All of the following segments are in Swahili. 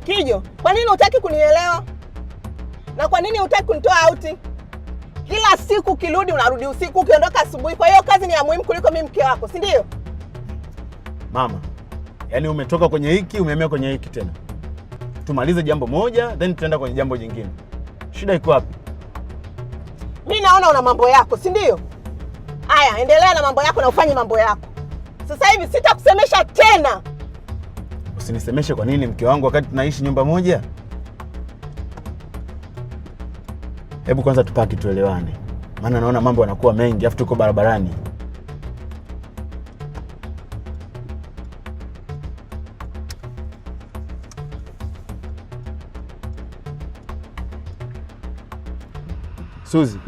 Kijo, kwa nini hutaki kunielewa? Na kwa nini hutaki kunitoa outing? Kila siku kirudi unarudi usiku, ukiondoka asubuhi. Kwa hiyo kazi ni ya muhimu kuliko mimi mke wako, si ndio? Mama, yaani umetoka kwenye hiki umehamia kwenye hiki tena. Tumalize jambo moja then tutaenda kwenye jambo jingine. Shida iko wapi? Mimi naona una mambo yako, si ndio? Haya, endelea na mambo yako na ufanye mambo yako. Sasa hivi sitakusemesha tena. Usinisemeshe kwa nini mke wangu wakati tunaishi nyumba moja? Hebu kwanza tupaki tuelewane. Maana naona mambo yanakuwa mengi afu tuko barabarani. Suzi,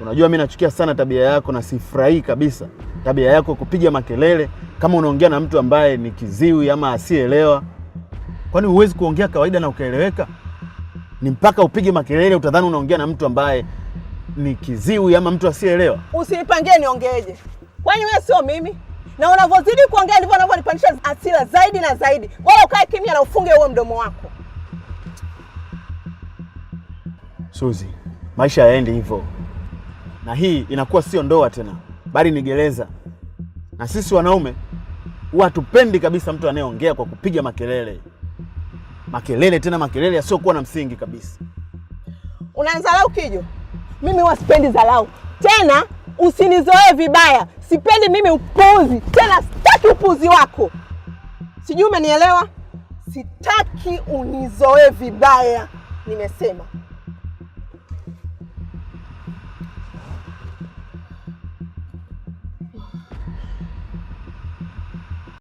unajua mimi nachukia sana tabia yako na sifurahii kabisa. Tabia yako kupiga makelele kama unaongea na mtu ambaye ni kiziwi ama asielewa. Kwani huwezi kuongea kawaida na ukaeleweka? Ni mpaka upige makelele utadhani unaongea na mtu ambaye ni kiziwi ama mtu asielewa? Usinipangie niongeeje. Kwani wewe sio mimi? Na unavyozidi kuongea ndivyo unavyonipandisha hasira zaidi na zaidi. Bora ukae kimya na ufunge huo mdomo wako. Suzi, maisha yaendi hivyo. Na hii inakuwa sio ndoa tena, bali ni gereza. Na sisi wanaume huwa hatupendi kabisa mtu anayeongea kwa kupiga makelele. Makelele tena makelele yasiokuwa na msingi kabisa. Unanizalau Kijo? Mimi huwa sipendi dharau. Tena usinizoee vibaya. Sipendi mimi upuzi. Tena sitaki upuzi wako. Sijui umenielewa? Sitaki unizoee vibaya. Nimesema.